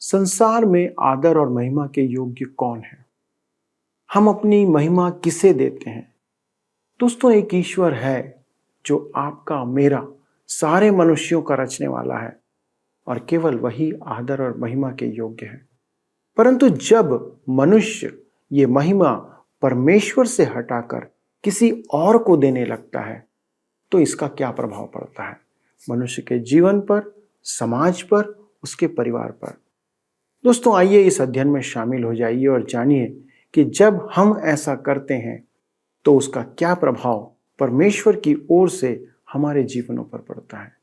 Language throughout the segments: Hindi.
संसार में आदर और महिमा के योग्य कौन है? हम अपनी महिमा किसे देते हैं? दोस्तों, एक ईश्वर है जो आपका, मेरा, सारे मनुष्यों का रचने वाला है और केवल वही आदर और महिमा के योग्य है। परंतु जब मनुष्य ये महिमा परमेश्वर से हटाकर किसी और को देने लगता है तो इसका क्या प्रभाव पड़ता है मनुष्य के जीवन पर, समाज पर, उसके परिवार पर? दोस्तों, आइए इस अध्ययन में शामिल हो जाइए और जानिए कि जब हम ऐसा करते हैं तो उसका क्या प्रभाव परमेश्वर की ओर से हमारे जीवनों पर पड़ता है।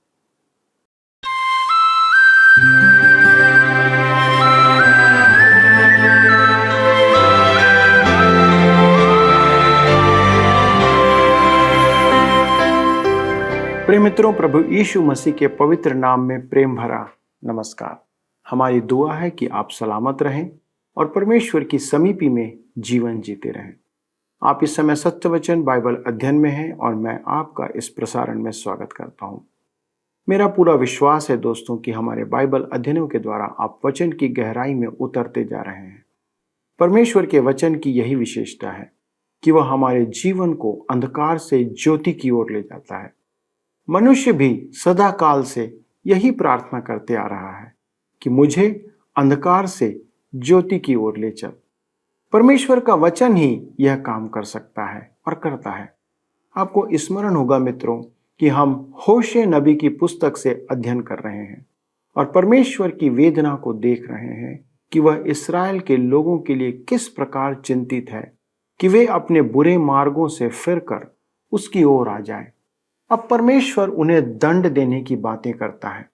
प्रिय मित्रों, प्रभु यीशु मसीह के पवित्र नाम में प्रेम भरा नमस्कार। हमारी दुआ है कि आप सलामत रहें और परमेश्वर की समीपी में जीवन जीते रहें। आप इस समय सत्य वचन बाइबल अध्ययन में हैं और मैं आपका इस प्रसारण में स्वागत करता हूं। मेरा पूरा विश्वास है दोस्तों कि हमारे बाइबल अध्ययनों के द्वारा आप वचन की गहराई में उतरते जा रहे हैं। परमेश्वर के वचन की यही विशेषता है कि वह हमारे जीवन को अंधकार से ज्योति की ओर ले जाता है। मनुष्य भी सदा काल से यही प्रार्थना करते आ रहा है कि मुझे अंधकार से ज्योति की ओर ले चल। परमेश्वर का वचन ही यह काम कर सकता है और करता है। आपको स्मरण होगा मित्रों कि हम होशे नबी की पुस्तक से अध्ययन कर रहे हैं और परमेश्वर की वेदना को देख रहे हैं कि वह इस्राएल के लोगों के लिए किस प्रकार चिंतित है कि वे अपने बुरे मार्गों से फिरकर उसकी ओर आ जाएं। अब परमेश्वर उन्हें दंड देने की बातें करता है।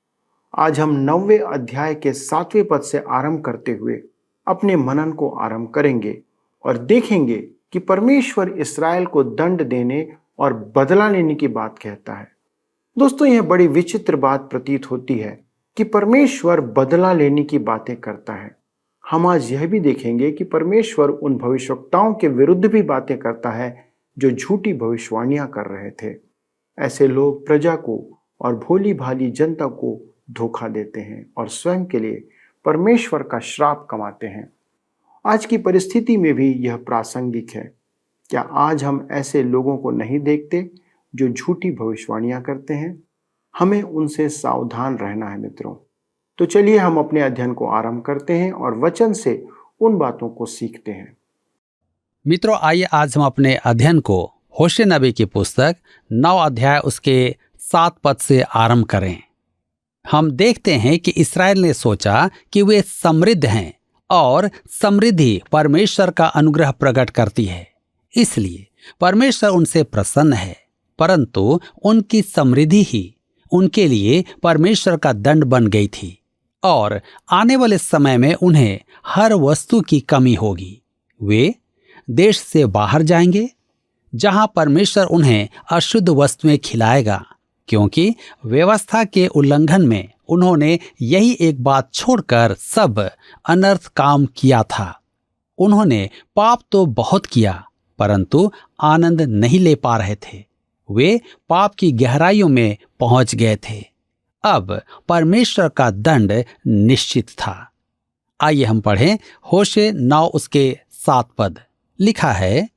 आज हम 9वें अध्याय के 7वें पद से आरंभ करते हुए अपने मनन को आरंभ करेंगे और देखेंगे कि परमेश्वर इस्राएल को दंड देने और बदला लेने की बात कहता है। दोस्तों, यह बड़ी विचित्र बात प्रतीत होती है कि परमेश्वर बदला लेने की बातें करता है। हम आज यह भी देखेंगे कि परमेश्वर उन भविष्यवक्ताओं के विरुद्ध भी बातें करता है जो झूठी भविष्यवाणियां कर रहे थे। ऐसे लोग प्रजा को और भोली भाली जनता को धोखा देते हैं और स्वयं के लिए परमेश्वर का श्राप कमाते हैं। आज की परिस्थिति में भी यह प्रासंगिक है। क्या आज हम ऐसे लोगों को नहीं देखते जो झूठी भविष्यवाणियां करते हैं? हमें उनसे सावधान रहना है मित्रों। तो चलिए हम अपने अध्ययन को आरंभ करते हैं और वचन से उन बातों को सीखते हैं। मित्रों, आइए आज हम अपने अध्ययन को होशे नबी की पुस्तक 9 अध्याय उसके 7 पद से आरंभ करें। हम देखते हैं कि इस्राएल ने सोचा कि वे समृद्ध हैं और समृद्धि परमेश्वर का अनुग्रह प्रकट करती है, इसलिए परमेश्वर उनसे प्रसन्न है। परंतु उनकी समृद्धि ही उनके लिए परमेश्वर का दंड बन गई थी और आने वाले समय में उन्हें हर वस्तु की कमी होगी। वे देश से बाहर जाएंगे जहां परमेश्वर उन्हें अशुद्ध वस्तुएं खिलाएगा, क्योंकि व्यवस्था के उल्लंघन में उन्होंने यही एक बात छोड़कर सब अनर्थ काम किया था। उन्होंने पाप तो बहुत किया परंतु आनंद नहीं ले पा रहे थे। वे पाप की गहराइयों में पहुंच गए थे। अब परमेश्वर का दंड निश्चित था। आइए हम पढ़ें होशे 9 उसके 7 पद। लिखा है,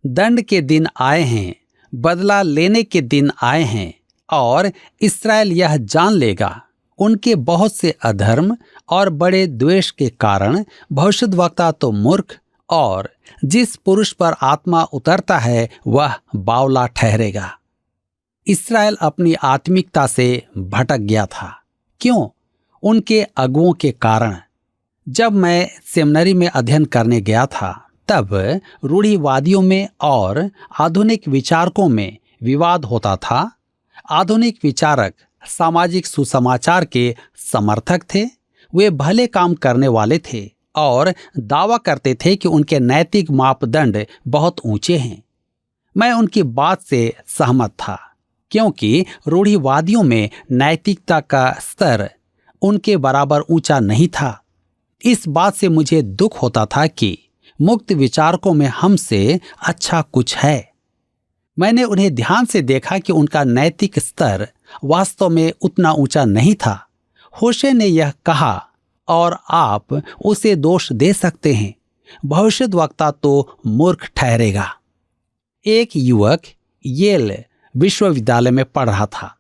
दंड के दिन आए हैं, बदला लेने के दिन आए हैं और इस्राएल यह जान लेगा उनके बहुत से अधर्म और बड़े द्वेष के कारण भविष्यद्वक्ता तो मूर्ख और जिस पुरुष पर आत्मा उतरता है वह बावला ठहरेगा। इस्राएल अपनी आत्मिकता से भटक गया था। क्यों? उनके अगुओं के कारण। जब मैं सेमिनरी में अध्ययन करने गया था तब रूढ़िवादियों में और आधुनिक विचारकों में विवाद होता था। आधुनिक विचारक सामाजिक सुसमाचार के समर्थक थे। वे भले काम करने वाले थे और दावा करते थे कि उनके नैतिक मापदंड बहुत ऊंचे हैं। मैं उनकी बात से सहमत था, क्योंकि रूढ़िवादियों में नैतिकता का स्तर उनके बराबर ऊंचा नहीं था। इस बात से मुझे दुख होता था कि मुक्त विचारकों में हमसे अच्छा कुछ है। मैंने उन्हें ध्यान से देखा कि उनका नैतिक स्तर वास्तव में उतना ऊंचा नहीं था। होशे ने यह कहा और आप उसे दोष दे सकते हैं, भविष्यद्वक्ता तो मूर्ख ठहरेगा। एक युवक येल विश्वविद्यालय में पढ़ रहा था।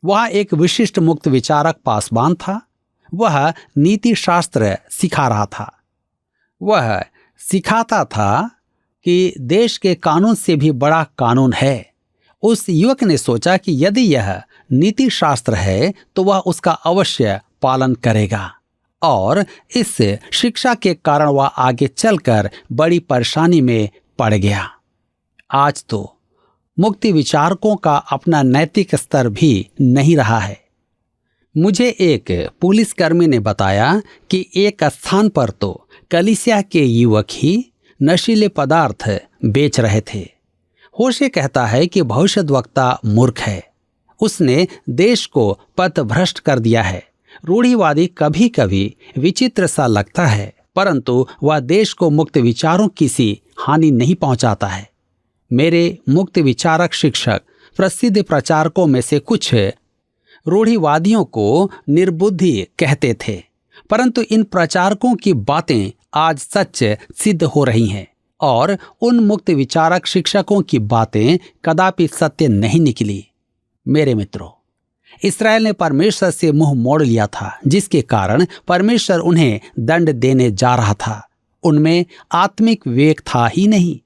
वह एक विशिष्ट मुक्त विचारक पासवान था। वह नीति शास्त्र सिखा रहा था। वह सिखाता था कि देश के कानून से भी बड़ा कानून है। उस युवक ने सोचा कि यदि यह नीति शास्त्र है तो वह उसका अवश्य पालन करेगा, और इस शिक्षा के कारण वह आगे चलकर बड़ी परेशानी में पड़ गया। आज तो मुक्ति विचारकों का अपना नैतिक स्तर भी नहीं रहा है। मुझे एक पुलिसकर्मी ने बताया कि एक स्थान पर तो कलीसिया के युवक ही नशीले पदार्थ बेच रहे थे। होशे कहता है कि भविष्यद्वक्ता मूर्ख है। उसने देश को पथभ्रष्ट कर दिया है। रूढ़िवादी कभी कभी विचित्र सा लगता है, परंतु वह देश को मुक्त विचारों की सी हानि नहीं पहुंचाता है। मेरे मुक्त विचारक शिक्षक प्रसिद्ध प्रचारकों में से कुछ रूढ़िवादियों को निर्बुद्धि कहते थे, परंतु इन प्रचारकों की बातें आज सच सिद्ध हो रही हैं, और उन मुक्त विचारक शिक्षकों की बातें कदापि सत्य नहीं निकली। मेरे मित्रों, इस्राएल ने परमेश्वर से मुंह मोड़ लिया था, जिसके कारण परमेश्वर उन्हें दंड देने जा रहा था। उनमें आत्मिक विवेक था ही नहीं।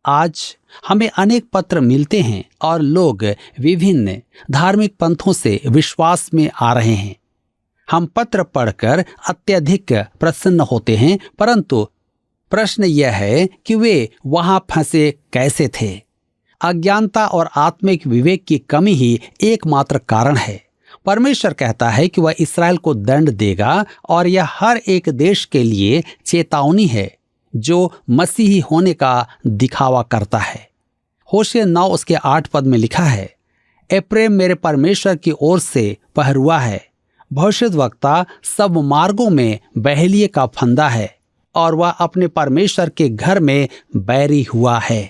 आज हमें अनेक पत्र मिलते हैं और लोग विभिन्न धार्मिक पंथों से विश्वास में आ रहे हैं। हम पत्र पढ़कर अत्यधिक प्रसन्न होते हैं, परंतु प्रश्न यह है कि वे वहां फंसे कैसे थे। अज्ञानता और आत्मिक विवेक की कमी ही एकमात्र कारण है। परमेश्वर कहता है कि वह इस्राएल को दंड देगा, और यह हर एक देश के लिए चेतावनी है जो मसीही होने का दिखावा करता है। होशे 9 उसके 8 पद में लिखा है, एप्रेम मेरे परमेश्वर की ओर से पहरुआ है, भविष्यद्वक्ता सब मार्गों में बहेलिए का फंदा है, और वह अपने परमेश्वर के घर में बैरी हुआ है।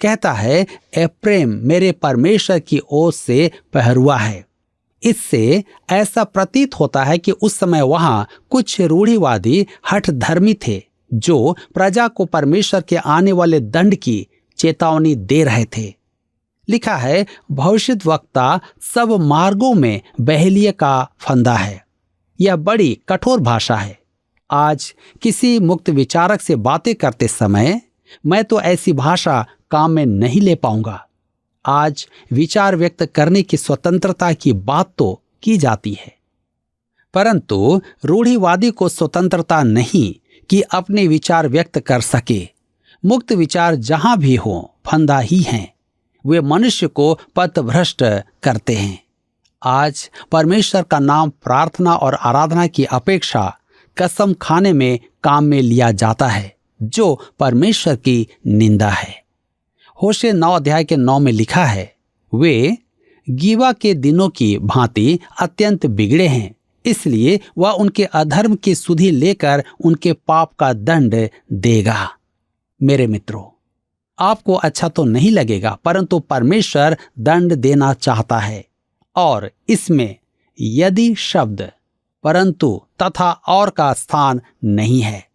कहता है, एप्रेम मेरे परमेश्वर की ओर से पहरुआ है। इससे ऐसा प्रतीत होता है कि उस समय वहां कुछ रूढ़िवादी हठ धर्मी थे जो प्रजा को परमेश्वर के आने वाले दंड की चेतावनी दे रहे थे। लिखा है, भविष्यद्वक्ता सब मार्गों में बहेलिए का फंदा है। यह बड़ी कठोर भाषा है। आज किसी मुक्त विचारक से बातें करते समय मैं तो ऐसी भाषा काम में नहीं ले पाऊंगा। आज विचार व्यक्त करने की स्वतंत्रता की बात तो की जाती है, परंतु रूढ़िवादी को स्वतंत्रता नहीं कि अपने विचार व्यक्त कर सके। मुक्त विचार जहां भी हो फंदा ही हैं। वे मनुष्य को पथभ्रष्ट करते हैं। आज परमेश्वर का नाम प्रार्थना और आराधना की अपेक्षा कसम खाने में काम में लिया जाता है, जो परमेश्वर की निंदा है। होशे 9 अध्याय के 9 में लिखा है, वे गीवा के दिनों की भांति अत्यंत बिगड़े हैं, इसलिए वह उनके अधर्म की सुधि लेकर उनके पाप का दंड देगा। मेरे मित्रों, आपको अच्छा तो नहीं लगेगा, परंतु परमेश्वर दंड देना चाहता है, और इसमें यदि शब्द परंतु तथा और का स्थान नहीं है।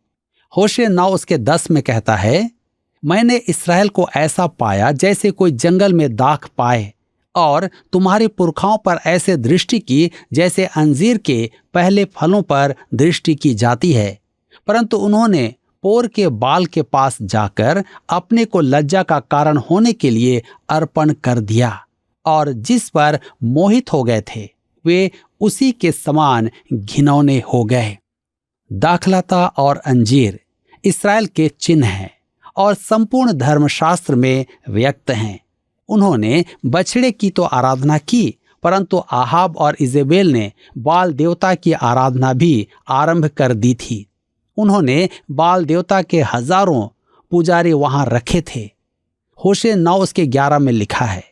होशे 9 उसके 10 में कहता है, मैंने इस्राएल को ऐसा पाया जैसे कोई जंगल में दाख पाए, और तुम्हारे पुरखाओं पर ऐसे दृष्टि की जैसे अंजीर के पहले फलों पर दृष्टि की जाती है। परंतु उन्होंने पोर के बाल के पास जाकर अपने को लज्जा का कारण होने के लिए अर्पण कर दिया, और जिस पर मोहित हो गए थे वे उसी के समान घिनौने हो गए। दाखलता और अंजीर इस्राएल के चिन्ह हैं और संपूर्ण धर्मशास्त्र में व्यक्त हैं। उन्होंने बछड़े की तो आराधना की, परंतु आहाब और इजेबेल ने बाल देवता की आराधना भी आरंभ कर दी थी। उन्होंने बाल देवता के हजारों पुजारी वहां रखे थे। होशे 9 उसके 11 में लिखा है,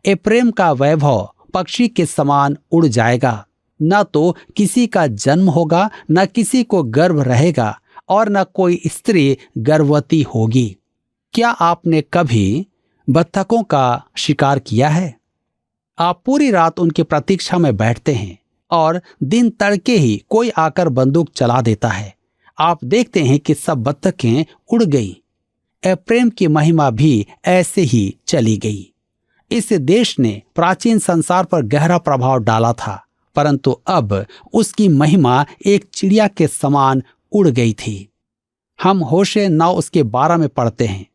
एप्रेम का वैभव पक्षी के समान उड़ जाएगा, न तो किसी का जन्म होगा, न किसी को गर्भ रहेगा, और न कोई स्त्री गर्भवती होगी। क्या आपने कभी बत्तखों का शिकार किया है? आप पूरी रात उनकी प्रतीक्षा में बैठते हैं और दिन तड़के ही कोई आकर बंदूक चला देता है। आप देखते हैं कि सब बत्तखें उड़ गई। एप्रेम की महिमा भी ऐसे ही चली गई। इस देश ने प्राचीन संसार पर गहरा प्रभाव डाला था, परंतु अब उसकी महिमा एक चिड़िया के समान उड़ गई थी। हम होशे 9:12 में पढ़ते हैं,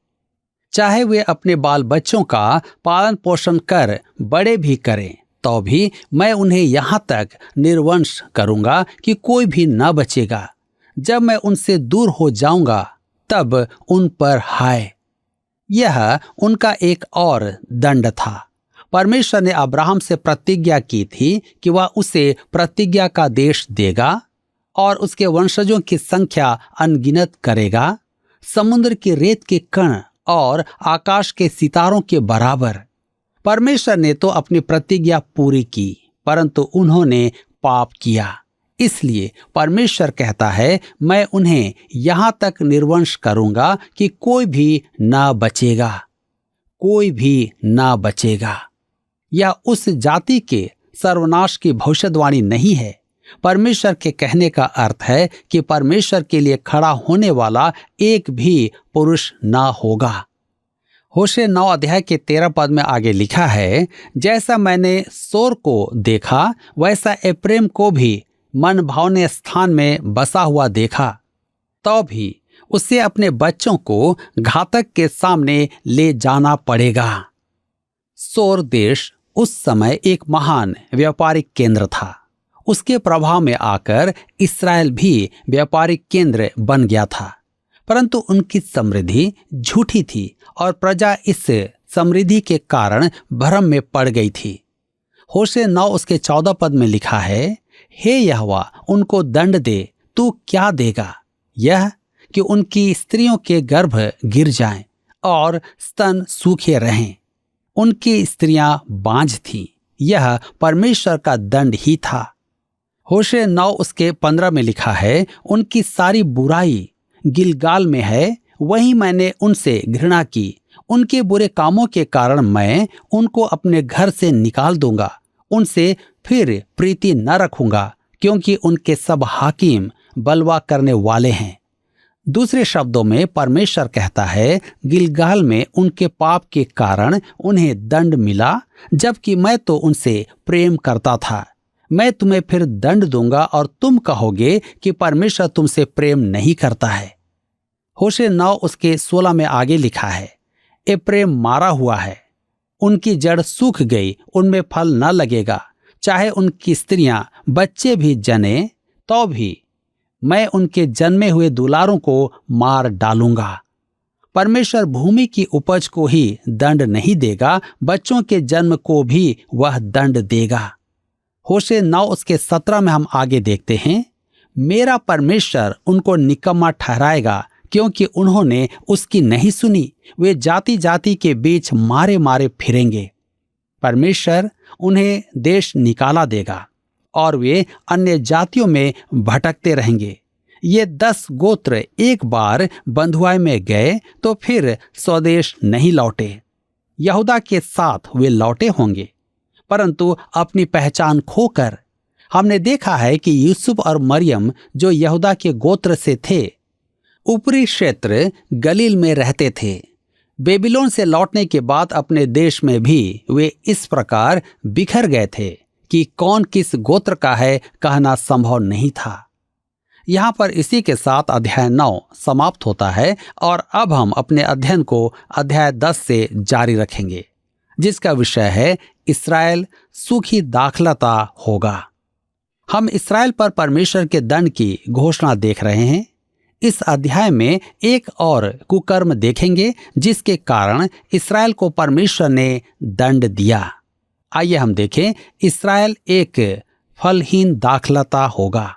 चाहे वे अपने बाल बच्चों का पालन पोषण कर बड़े भी करें, तो भी मैं उन्हें यहाँ तक निर्वंश करूँगा कि कोई भी न बचेगा। जब मैं उनसे दूर हो जाऊँगा तब उन पर हाय। यह उनका एक और दंड था। परमेश्वर ने अब्राहम से प्रतिज्ञा की थी कि वह उसे प्रतिज्ञा का देश देगा और उसके वंशजों की संख्या अनगिनत करेगा, समुद्र की रेत के कण और आकाश के सितारों के बराबर। परमेश्वर ने तो अपनी प्रतिज्ञा पूरी की, परंतु उन्होंने पाप किया। इसलिए परमेश्वर कहता है, मैं उन्हें यहां तक निर्वंश करूंगा कि कोई भी ना बचेगा, कोई भी ना बचेगा। यह उस जाति के सर्वनाश की भविष्यवाणी नहीं है। परमेश्वर के कहने का अर्थ है कि परमेश्वर के लिए खड़ा होने वाला एक भी पुरुष ना होगा। होशे 9:13 में आगे लिखा है, जैसा मैंने सोर को देखा वैसा एप्रेम को भी मन भावने स्थान में बसा हुआ देखा, तो भी उसे अपने बच्चों को घातक के सामने ले जाना पड़ेगा। सोर देश उस समय एक महान व्यापारिक केंद्र था। उसके प्रभाव में आकर इस्राएल भी व्यापारिक केंद्र बन गया था, परंतु उनकी समृद्धि झूठी थी और प्रजा इस समृद्धि के कारण भ्रम में पड़ गई थी। होशे 9:14 में लिखा है, हे यहोवा उनको दंड दे, तू क्या देगा? यह कि उनकी स्त्रियों के गर्भ गिर जाएं और स्तन सूखे रहें। उनकी स्त्रियां बांझ थीं। यह परमेश्वर का दंड ही था। होशे 9:15 में लिखा है, उनकी सारी बुराई गिलगाल में है, वहीं मैंने उनसे घृणा की। उनके बुरे कामों के कारण मैं उनको अपने घर से निकाल दूंगा, उनसे फिर प्रीति न रखूंगा, क्योंकि उनके सब हाकिम बलवा करने वाले हैं। दूसरे शब्दों में परमेश्वर कहता है, गिलगाल में उनके पाप के कारण उन्हें दंड मिला, जबकि मैं तो उनसे प्रेम करता था। मैं तुम्हें फिर दंड दूंगा और तुम कहोगे कि परमेश्वर तुमसे प्रेम नहीं करता है। होशे 9:16 में आगे लिखा है, एप्रेम मारा हुआ है, उनकी जड़ सूख गई, उनमें फल न लगेगा। चाहे उनकी स्त्रियां बच्चे भी जने, तो भी मैं उनके जन्मे हुए दुलारों को मार डालूंगा। परमेश्वर भूमि की उपज को ही दंड नहीं देगा, बच्चों के जन्म को भी वह दंड देगा। होशे 9:17 में हम आगे देखते हैं, मेरा परमेश्वर उनको निकम्मा ठहराएगा, क्योंकि उन्होंने उसकी नहीं सुनी। वे जाति जाति के बीच मारे मारे फिरेंगे। परमेश्वर उन्हें देश निकाला देगा और वे अन्य जातियों में भटकते रहेंगे। ये 10 गोत्र एक बार बंधुआई में गए तो फिर स्वदेश नहीं लौटे। यहूदा के साथ वे लौटे होंगे, परंतु अपनी पहचान खोकर। हमने देखा है कि यूसुफ और मरियम जो यहूदा के गोत्र से थे, ऊपरी क्षेत्र गलील में रहते थे। बेबीलोन से लौटने के बाद अपने देश में भी वे इस प्रकार बिखर गए थे कि कौन किस गोत्र का है कहना संभव नहीं था। यहाँ पर इसी के साथ अध्याय 9 समाप्त होता है और अब हम अपने अध्ययन को अध्याय 10 से जारी रखेंगे, जिसका विषय है इस्राएल सूखी दाखलता होगा। हम इस्राएल पर परमेश्वर के दंड की घोषणा देख रहे हैं। इस अध्याय में एक और कुकर्म देखेंगे जिसके कारण इस्राएल को परमेश्वर ने दंड दिया। आइए हम देखें, इस्राएल एक फलहीन दाखलता होगा।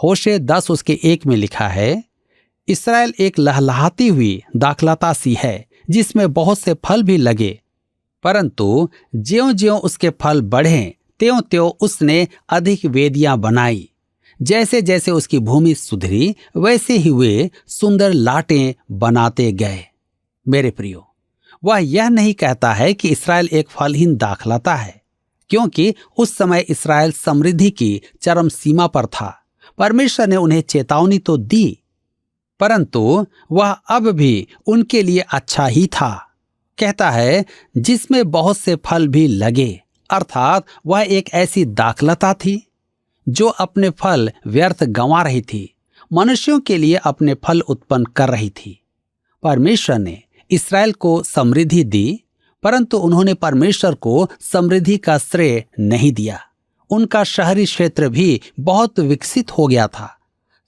होशे 10:1 में लिखा है, इस्राएल एक लहलहाती हुई दाखलता सी है जिसमें बहुत से फल भी लगे, परंतु ज्यों-ज्यों उसके फल बढ़े त्यों-त्यों उसने अधिक वेदियां बनाई। जैसे जैसे उसकी भूमि सुधरी वैसे ही वे सुंदर लाटें बनाते गए। मेरे प्रियो, वह यह नहीं कहता है कि इस्राएल एक फलहीन दाखलता है। क्योंकि उस समय इस्राएल समृद्धि की चरम सीमा पर था। परमेश्वर ने उन्हें चेतावनी तो दी, परंतु वह अब भी उनके लिए अच्छा ही था। कहता है जिसमें बहुत से फल भी लगे, अर्थात वह एक ऐसी दाखलता थी जो अपने फल व्यर्थ गंवा रही थी, मनुष्यों के लिए अपने फल उत्पन्न कर रही थी। परमेश्वर ने इस्राएल को समृद्धि दी, परंतु उन्होंने परमेश्वर को समृद्धि का श्रेय नहीं दिया। उनका शहरी क्षेत्र भी बहुत विकसित हो गया था।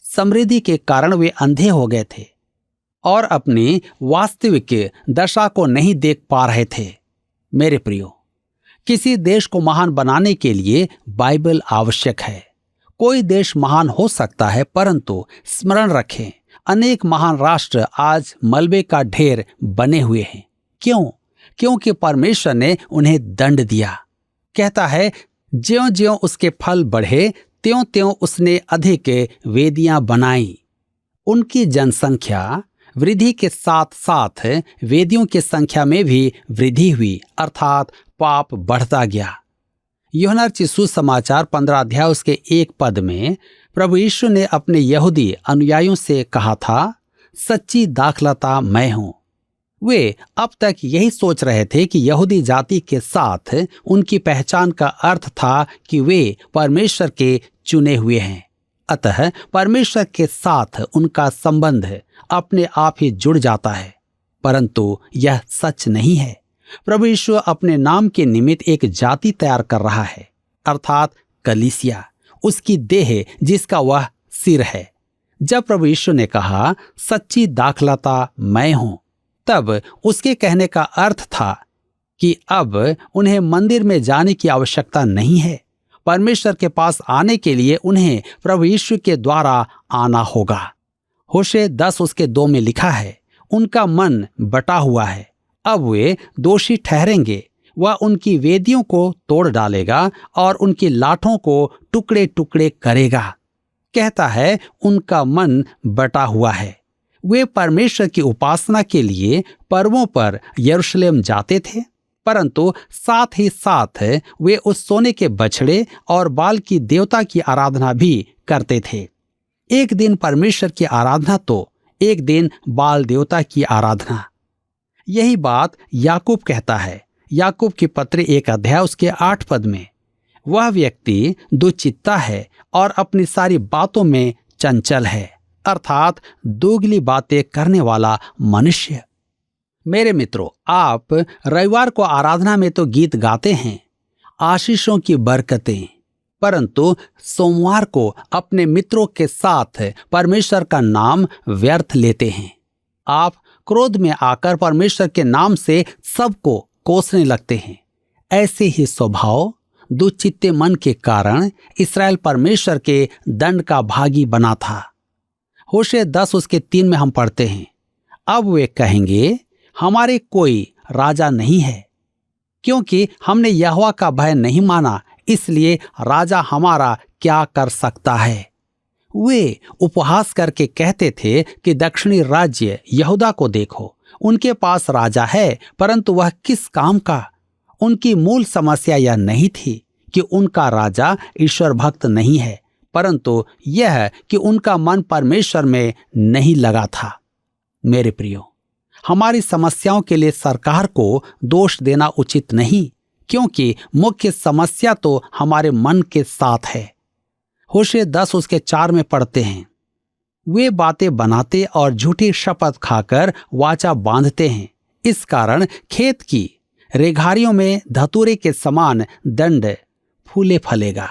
समृद्धि के कारण वे अंधे हो गए थे और अपनी वास्तविक दशा को नहीं देख पा रहे थे। मेरे प्रियो, किसी देश को महान बनाने के लिए बाइबल आवश्यक है। कोई देश महान हो सकता है, परंतु स्मरण रखें, अनेक महान राष्ट्र आज मलबे का ढेर बने हुए हैं। क्यों? क्योंकि परमेश्वर ने उन्हें दंड दिया। कहता है ज्यों ज्यों उसके फल बढ़े त्यों त्यों उसने अधिक वेदियां बनाई। उनकी जनसंख्या वृद्धि के साथ साथ वेदियों की संख्या में भी वृद्धि हुई, अर्थात पाप बढ़ता गया। यूहन्ना रचित सुसमाचार 15 अध्याय उसके 1 पद में प्रभु यीशु ने अपने यहूदी अनुयायियों से कहा था, सच्ची दाखलता मैं हूं। वे अब तक यही सोच रहे थे कि यहूदी जाति के साथ उनकी पहचान का अर्थ था कि वे परमेश्वर के चुने हुए हैं, अतः परमेश्वर के साथ उनका संबंध अपने आप ही जुड़ जाता है। परंतु यह सच नहीं है। प्रभु यीशु अपने नाम के निमित्त एक जाति तैयार कर रहा है, अर्थात कलीसिया, उसकी देह जिसका वह सिर है। जब प्रभु यीशु ने कहा सच्ची दाखलता मैं हूं, तब उसके कहने का अर्थ था कि अब उन्हें मंदिर में जाने की आवश्यकता नहीं है। परमेश्वर के पास आने के लिए उन्हें प्रभु यीशु के द्वारा आना होगा। होशे 10 उसके 2 में लिखा है, उनका मन बटा हुआ है, अब वे दोषी ठहरेंगे। वह उनकी वेदियों को तोड़ डालेगा और उनकी लाठों को टुकड़े टुकड़े करेगा। कहता है उनका मन बटा हुआ है। वे परमेश्वर की उपासना के लिए पर्वों पर यरूशलेम जाते थे, परंतु साथ ही साथ वे उस सोने के बछड़े और बाल की देवता की आराधना भी करते थे। एक दिन परमेश्वर की आराधना तो एक दिन बाल देवता की आराधना। यही बात याकूब कहता है। याकूब की पत्री 1 अध्याय उसके 8 पद में, वह व्यक्ति दुचित्ता है और अपनी सारी बातों में चंचल है, अर्थात दोगली बातें करने वाला मनुष्य। मेरे मित्रों, आप रविवार को आराधना में तो गीत गाते हैं, आशीषों की बरकतें, परंतु सोमवार को अपने मित्रों के साथ परमेश्वर का नाम व्यर्थ लेते हैं। आप क्रोध में आकर परमेश्वर के नाम से सबको कोसने लगते हैं। ऐसे ही स्वभाव दुचित्ते मन के कारण इस्राएल परमेश्वर के दंड का भागी बना था। होशे 10 उसके 3 में हम पढ़ते हैं, अब वे कहेंगे हमारे कोई राजा नहीं है, क्योंकि हमने यहोवा का भय नहीं माना, इसलिए राजा हमारा क्या कर सकता है। वे उपहास करके कहते थे कि दक्षिणी राज्य यहूदा को देखो, उनके पास राजा है, परंतु वह किस काम का। उनकी मूल समस्या यह नहीं थी कि उनका राजा ईश्वर भक्त नहीं है, परंतु यह कि उनका मन परमेश्वर में नहीं लगा था। मेरे प्रियो, हमारी समस्याओं के लिए सरकार को दोष देना उचित नहीं, क्योंकि मुख्य समस्या तो हमारे मन के साथ है। होशे 10 उसके 4 में पढ़ते हैं, वे बातें बनाते और झूठी शपथ खाकर वाचा बांधते हैं, इस कारण खेत की रेघारियों में धतूरे के समान दंड फूले फलेगा।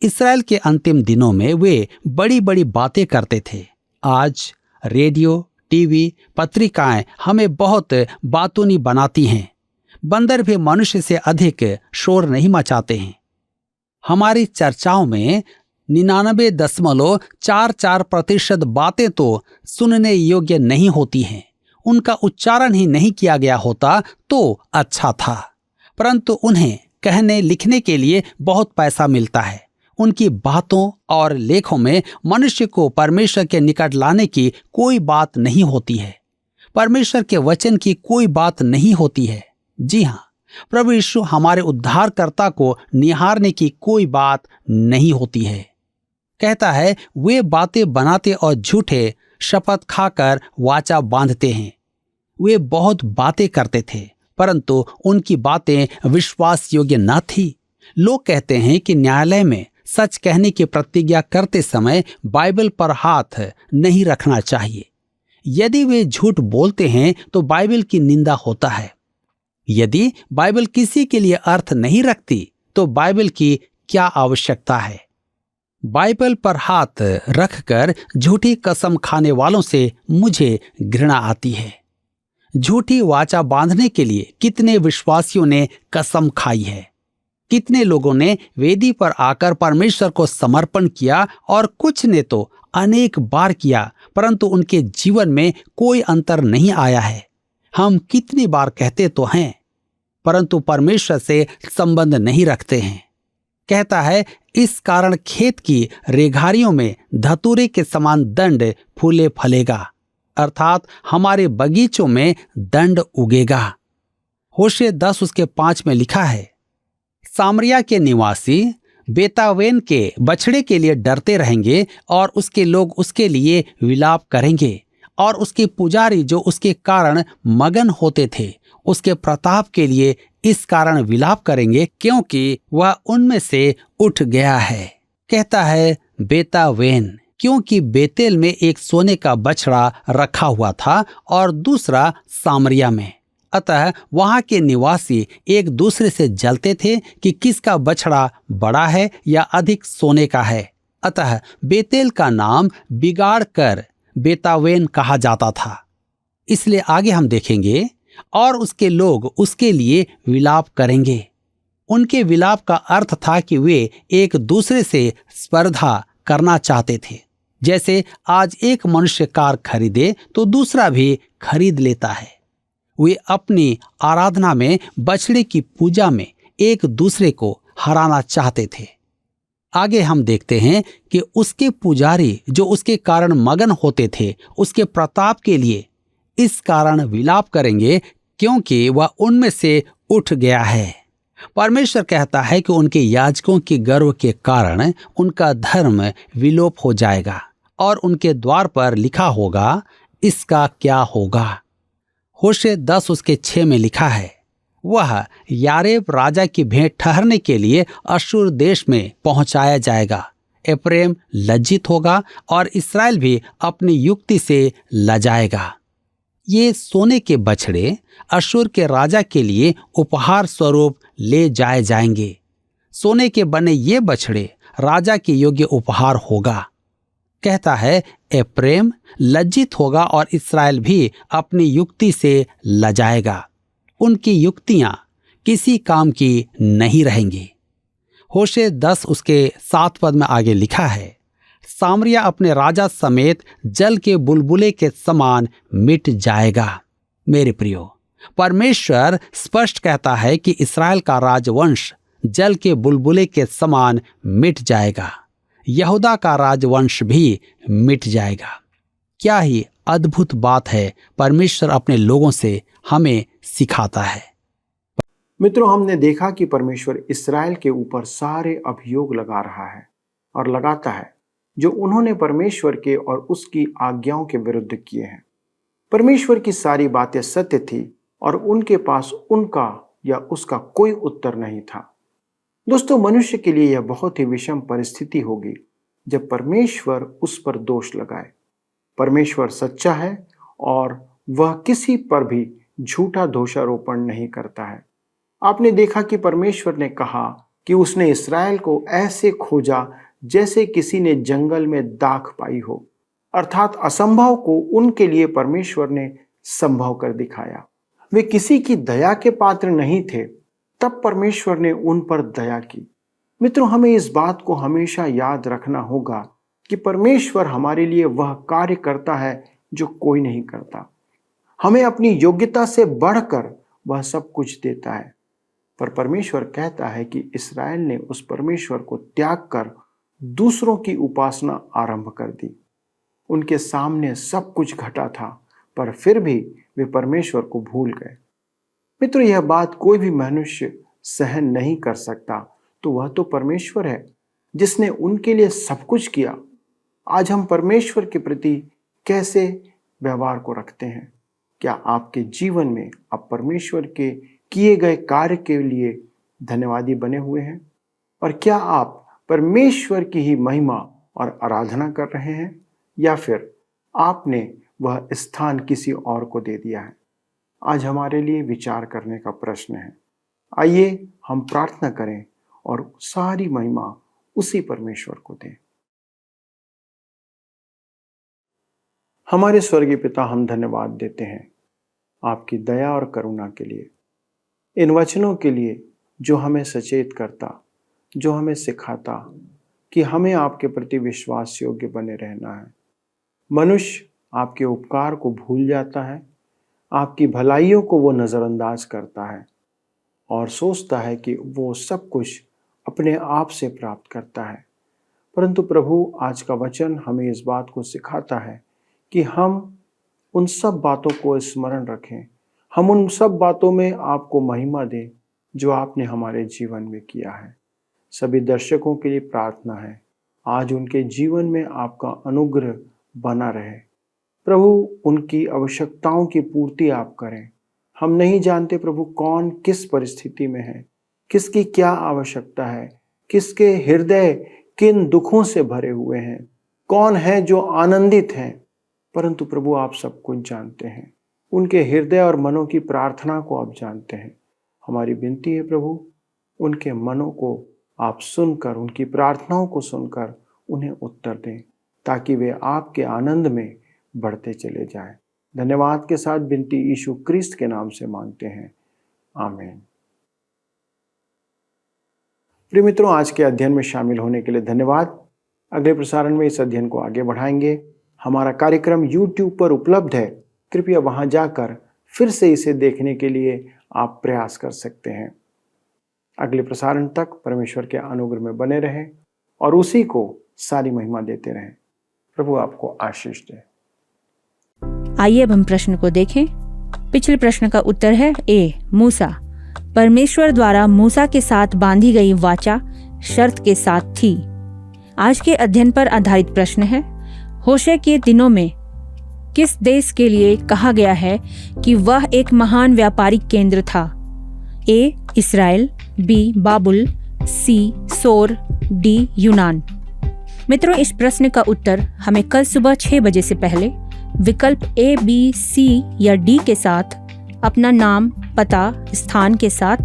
इस्राएल के अंतिम दिनों में वे बड़ी बड़ी बातें करते थे। आज रेडियो, टीवी, पत्रिकाएं हमें बहुत बातूनी बनाती हैं। बंदर भी मनुष्य से अधिक शोर नहीं मचाते हैं। हमारी चर्चाओं में 99.44% बातें तो सुनने योग्य नहीं होती हैं। उनका उच्चारण ही नहीं किया गया होता तो अच्छा था, परंतु उन्हें कहने लिखने के लिए बहुत पैसा मिलता है। उनकी बातों और लेखों में मनुष्य को परमेश्वर के निकट लाने की कोई बात नहीं होती है। परमेश्वर के वचन की कोई बात नहीं होती है। जी हाँ, प्रभु यीशु हमारे उद्धारकर्ता को निहारने की कोई बात नहीं होती है। कहता है वे बातें बनाते और झूठे शपथ खाकर वाचा बांधते हैं। वे बहुत बातें करते थे परंतु उनकी बातें विश्वास योग्य न थी। लोग कहते हैं कि न्यायालय में सच कहने की प्रतिज्ञा करते समय बाइबल पर हाथ नहीं रखना चाहिए। यदि वे झूठ बोलते हैं तो बाइबल की निंदा होता है। यदि बाइबल किसी के लिए अर्थ नहीं रखती तो बाइबल की क्या आवश्यकता है। बाइबल पर हाथ रखकर झूठी कसम खाने वालों से मुझे घृणा आती है। झूठी वाचा बांधने के लिए कितने विश्वासियों ने कसम खाई है। कितने लोगों ने वेदी पर आकर परमेश्वर को समर्पण किया और कुछ ने तो अनेक बार किया परंतु उनके जीवन में कोई अंतर नहीं आया है। हम कितनी बार कहते तो हैं परंतु परमेश्वर से संबंध नहीं रखते हैं। कहता है इस कारण खेत की रेघारियों में धतूरे के समान दंड फूले फलेगा, अर्थात हमारे बगीचों में दंड उगेगा। होशे 10:5 में लिखा है, सामरिया के निवासी बेतावेन के बछड़े के लिए डरते रहेंगे और उसके लोग उसके लिए विलाप करेंगे और उसके पुजारी जो उसके कारण मगन होते थे उसके प्रताप के लिए इस कारण विलाप करेंगे क्योंकि वह उनमें से उठ गया है। कहता है बेतावेन, क्योंकि बेतेल में एक सोने का बछड़ा रखा हुआ था और दूसरा सामरिया में। अतः वहां के निवासी एक दूसरे से जलते थे कि किसका बछड़ा बड़ा है या अधिक सोने का है। अतः बेतेल का नाम बिगाड़ कर बेतावेन कहा जाता था। इसलिए आगे हम देखेंगे और उसके लोग उसके लिए विलाप करेंगे। उनके विलाप का अर्थ था कि वे एक दूसरे से स्पर्धा करना चाहते थे। जैसे आज एक मनुष्य कार खरीदे तो दूसरा भी खरीद लेता है। वे अपनी आराधना में बछड़े की पूजा में एक दूसरे को हराना चाहते थे। आगे हम देखते हैं कि उसके पुजारी जो उसके कारण मगन होते थे उसके प्रताप के लिए इस कारण विलाप करेंगे क्योंकि वह उनमें से उठ गया है। परमेश्वर कहता है कि उनके याजकों के गर्व के कारण उनका धर्म विलोप हो जाएगा और उनके द्वार पर लिखा होगा इसका क्या होगा। होशे 10:6 में लिखा है, वह यारेब राजा की भेंट ठहरने के लिए अश्शूर देश में पहुंचाया जाएगा। एप्रैम लज्जित होगा और इस्राएल भी अपनी युक्ति से लजाएगा। ये सोने के बछड़े अश्शूर के राजा के लिए उपहार स्वरूप ले जाए जाएंगे। सोने के बने ये बछड़े राजा के योग्य उपहार होगा। कहता है एप्रैम लज्जित होगा और इस्राएल भी अपनी युक्ति से लजाएगा। उनकी युक्तियां किसी काम की नहीं रहेंगी। होशे 10:7 में आगे लिखा है, सामरिया अपने राजा समेत जल के बुलबुले के समान मिट जाएगा। मेरे प्रियो, परमेश्वर स्पष्ट कहता है कि इस्राएल का राजवंश जल के बुलबुले के समान मिट जाएगा। यहूदा का राजवंश भी मिट जाएगा। क्या ही अद्भुत बात है परमेश्वर अपने लोगों से हमें सिखाता है। मित्रों, हमने देखा कि परमेश्वर इस्राएल के ऊपर सारे अभियोग लगा रहा है और लगाता है जो उन्होंने परमेश्वर के और उसकी आज्ञाओं के विरुद्ध किए हैं। परमेश्वर की सारी बातें सत्य थी और उनके पास उनका या उसका कोई उत्तर नहीं था। दोस्तों, मनुष्य के लिए यह बहुत ही विषम परिस्थिति होगी जब परमेश्वर उस पर दोष लगाए। परमेश्वर सच्चा है और वह किसी पर भी झूठा दोषारोपण नहीं करता है। आपने देखा कि परमेश्वर ने कहा कि उसने इस्राएल को ऐसे खोजा जैसे किसी ने जंगल में दाख पाई हो, अर्थात असंभव को उनके लिए परमेश्वर ने संभव कर दिखाया। वे किसी की दया के पात्र नहीं थे, तब परमेश्वर ने उन पर दया की। मित्रों, हमें इस बात को हमेशा याद रखना होगा कि परमेश्वर हमारे लिए वह कार्य करता है जो कोई नहीं करता। हमें अपनी योग्यता से बढ़कर वह सब कुछ देता है, पर परमेश्वर कहता है कि इस्राएल ने उस परमेश्वर को त्याग कर दूसरों की उपासना आरंभ कर दी। उनके सामने सब कुछ घटा था, पर फिर भी वे परमेश्वर को भूल गए। मित्रों, यह बात कोई भी मनुष्य सहन नहीं कर सकता, तो वह तो परमेश्वर है जिसने उनके लिए सब कुछ किया। आज हम परमेश्वर के प्रति कैसे व्यवहार को रखते हैं? क्या आपके जीवन में आप परमेश्वर के किए गए कार्य के लिए धन्यवादी बने हुए हैं? और क्या आप परमेश्वर की ही महिमा और आराधना कर रहे हैं, या फिर आपने वह स्थान किसी और को दे दिया है? आज हमारे लिए विचार करने का प्रश्न है। आइए हम प्रार्थना करें और सारी महिमा उसी परमेश्वर को दें। हमारे स्वर्गीय पिता, हम धन्यवाद देते हैं आपकी दया और करुणा के लिए, इन वचनों के लिए जो हमें सचेत करता, जो हमें सिखाता कि हमें आपके प्रति विश्वास योग्य बने रहना है। मनुष्य आपके उपकार को भूल जाता है, आपकी भलाइयों को वो नज़रअंदाज करता है और सोचता है कि वो सब कुछ अपने आप से प्राप्त करता है। परंतु प्रभु, आज का वचन हमें इस बात को सिखाता है कि हम उन सब बातों को स्मरण रखें, हम उन सब बातों में आपको महिमा दें जो आपने हमारे जीवन में किया है। सभी दर्शकों के लिए प्रार्थना है, आज उनके जीवन में आपका अनुग्रह बना रहे। प्रभु, उनकी आवश्यकताओं की पूर्ति आप करें। हम नहीं जानते प्रभु कौन किस परिस्थिति में है, किसकी क्या आवश्यकता है, किसके हृदय किन दुखों से भरे हुए हैं, कौन है जो आनंदित हैं। परंतु प्रभु, आप सब कुछ जानते हैं, उनके हृदय और मनों की प्रार्थना को आप जानते हैं। हमारी विनती है प्रभु, उनके मनों को आप सुनकर, उनकी प्रार्थनाओं को सुनकर उन्हें उत्तर दें, ताकि वे आपके आनंद में बढ़ते चले जाएं। धन्यवाद के साथ विनती यीशु क्रिस्त के नाम से मांगते हैं, आमीन। प्रिय मित्रों, आज के अध्ययन में शामिल होने के लिए धन्यवाद। अगले प्रसारण में इस अध्ययन को आगे बढ़ाएंगे। हमारा कार्यक्रम YouTube पर उपलब्ध है, कृपया वहां जाकर फिर से इसे देखने के लिए आप प्रयास कर सकते हैं। अगले प्रसारण तक परमेश्वर के अनुग्रह में बने रहें और उसी को सारी महिमा देते रहें। प्रभु आपको आशीष दे। आइए अब हम प्रश्न को देखें। पिछले प्रश्न का उत्तर है ए, मूसा। परमेश्वर द्वारा मूसा के साथ बांधी गई वाचा शर्त के साथ थी। आज के अध्ययन पर आधारित प्रश्न है, होशे के दिनों में किस देश के लिए कहा गया है कि वह एक महान व्यापारिक केंद्र था? ए, इस्राएल, बी, बाबुल, सी, सोर, डी, यूनान। मित्रों, इस प्रश्न का उत्तर हमें कल सुबह 6 बजे से पहले विकल्प ए, बी, सी या डी के साथ अपना नाम, पता, स्थान के साथ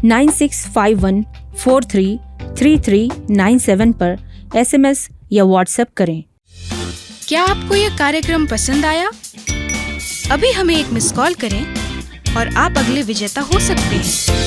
9651433397 पर SMS या WhatsApp करें। क्या आपको यह कार्यक्रम पसंद आया? अभी हमें एक मिस कॉल करें और आप अगले विजेता हो सकते हैं।